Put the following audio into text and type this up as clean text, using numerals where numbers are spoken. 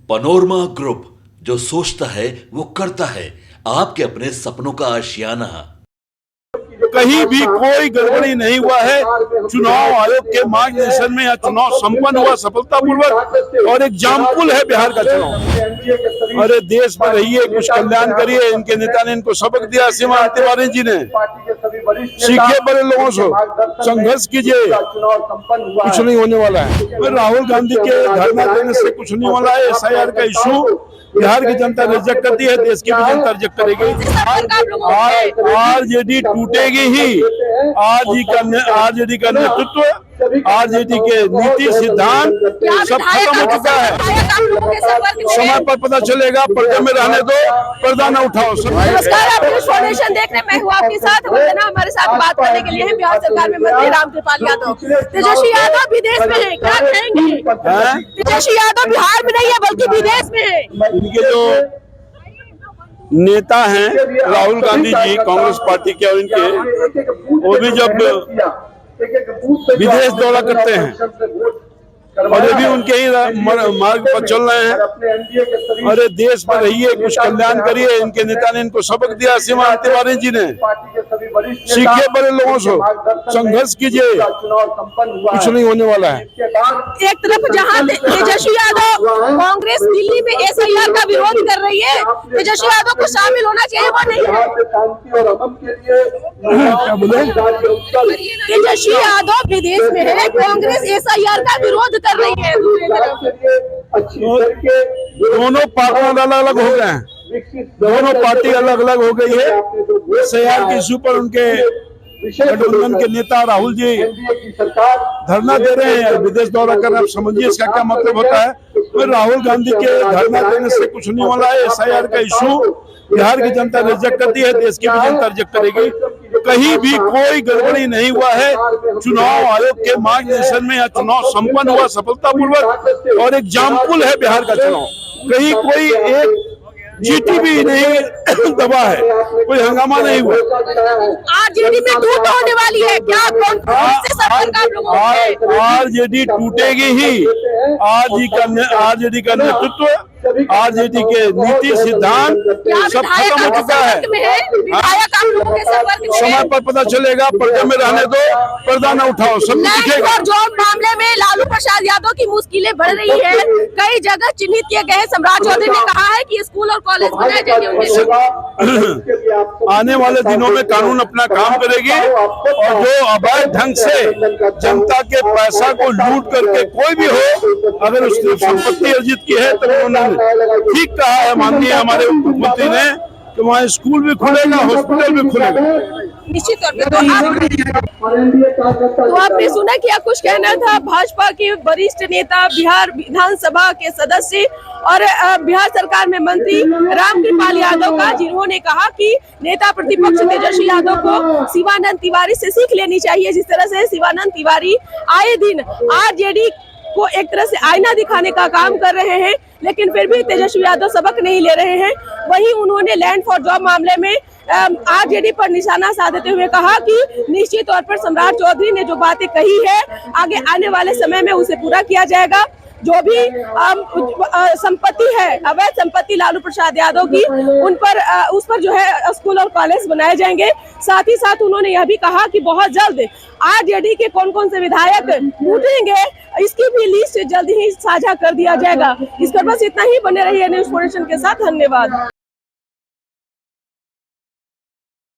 Panorama group, जो सोचता है वो करता है। आपके अपने सपनों का आशियाना। कहीं भी कोई गड़बड़ी नहीं हुआ है। चुनाव आयोग के मार्गदर्शन में यह चुनाव संपन्न हुआ सफलतापूर्वक और एग्जाम्पल है बिहार का चुनाव। अरे देश में रहिए, कुछ कल्याण करिए। इनके नेता ने इनको सबक दिया, सीमांत तिवारी जी ने। सीखिए बड़े लोगों से, संघर्ष कीजिए, कुछ नहीं होने वाला है। राहुल गांधी के धरना देने से कुछ नहीं वाला है। SIR का इशू बिहार की जनता रिजेक्ट करती है, देश की भी जनता रिजेक्ट करेगी। आरजेडी टूटेगी ही। आरजेडी का नेतृत्व, आरजेडी के नीति सिद्धांत सब खत्म हो चुका है। समय पर पता चलेगा। पर्दे में रहने दो, पर्दा न उठाओ। नमस्कार, आप न्यूज़ फाउंडेशन देख रहे हैं। मैं हूँ आपके साथ। वंदना हमारे साथ बात करने के लिए है बिहार सरकार में मंत्री रामकृपाल यादव। तेजस्वी यादव विदेश में है, क्या कहेंगे? तेजस्वी यादव बिहार में नहीं है बल्कि विदेश में है। इनके जो नेता हैं राहुल गांधी जी, कांग्रेस पार्टी के, और इनके वो भी जब विदेश दौरा करते हैं और ये भी उनके ही मार्ग पर चल रहे हैं। अरे देश में रहिए, कुछ कल्याण करिए। इनके नेता ने इनको सबक दिया, सीमांत तिवारी जी ने। सीखिए बड़े लोगों से, संघर्ष कीजिए, कुछ नहीं होने वाला है। एक तरफ जहां तेजस्वी यादव कांग्रेस दिल्ली में SIR का विरोध कर रही है, तेजस्वी यादव को शामिल होना चाहिए, वो नहीं है। क्या बोले? तेजस्वी यादव विदेश में है, कांग्रेस SIR का विरोध कर रही है। दोनों पार्टियां अलग अलग हो गए हैं। दोनों पार्टी अलग अलग हो गई है। SIR के इशू पर उनके गठबंधन के नेता राहुल जी धरना दे रहे हैं, विदेश दौरा कर रहे हैं। आप समझिए इसका क्या मतलब होता है। राहुल गांधी के धरना देने से कुछ नहीं वाला है। SIR का इशू बिहार की जनता रिजेक्ट करती है, देश की भी जनता रिजेक्ट करेगी। कहीं भी कोई गड़बड़ी नहीं हुआ है। चुनाव आयोग के मार्गदर्शन में यह चुनाव संपन्न हुआ सफलतापूर्वक और एग्जाम्पल है बिहार का चुनाव। कहीं कोई एक चीटी भी नहीं दबा है, कोई हंगामा नहीं हुआ। आरजेडी में टूट होने वाली है क्या? आरजेडी टूटेगी ही। आरजेडी का नेतृत्व, आरजेडी के नीति सिद्धांत सब खत्म हो चुका है। समय पर पता चलेगा। पर्दे में रहने दो, पर्दा न उठाओ, सब दिखेगा। जो मामले में लालू प्रसाद यादव की मुश्किलें बढ़ रही है, कई जगह चिन्हित किए गए। सम्राट चौधरी ने कहा है कि स्कूल और कॉलेज बनाए जाएंगे। आने वाले दिनों में कानून अपना काम करेगी और जो अवैध ढंग से जनता के पैसा को लूट करके कोई भी हो, अगर उसने संपत्ति अर्जित की है तो उन्होंने ठीक कहा है, माननीय हमारे मुख्यमंत्री ने, कि वहाँ स्कूल भी खुलेगा, हॉस्पिटल भी खुलेगा। निश्चित तौर पे तो आपने सुना क्या कुछ कहना था भाजपा के वरिष्ठ नेता, बिहार विधानसभा के सदस्य और बिहार सरकार में मंत्री रामकृपाल यादव का, जिन्होंने कहा कि नेता प्रतिपक्ष तेजस्वी यादव को शिवानंद तिवारी से सीख लेनी चाहिए। जिस तरह से शिवानंद तिवारी आए दिन आरजेडी को एक तरह से आईना दिखाने का काम कर रहे हैं, लेकिन फिर भी तेजस्वी यादव सबक नहीं ले रहे हैं। वहीं उन्होंने लैंड फॉर जॉब मामले में आरजेडी पर निशाना साधते हुए कहा कि निश्चित तौर पर सम्राट चौधरी ने जो बातें कही है, आगे आने वाले समय में उसे पूरा किया जाएगा। जो भी संपत्ति है, अवैध संपत्ति लालू प्रसाद यादव की, उस पर जो है स्कूल और कॉलेज बनाए जाएंगे। साथ ही साथ उन्होंने यह भी कहा कि बहुत जल्द आरजेडी के कौन कौन से विधायक टूटेंगे, इसकी भी लिस्ट जल्द ही साझा कर दिया जाएगा। इस पर बस इतना ही। बने रहिए न्यूज़ फाउंडेशन के साथ। धन्यवाद।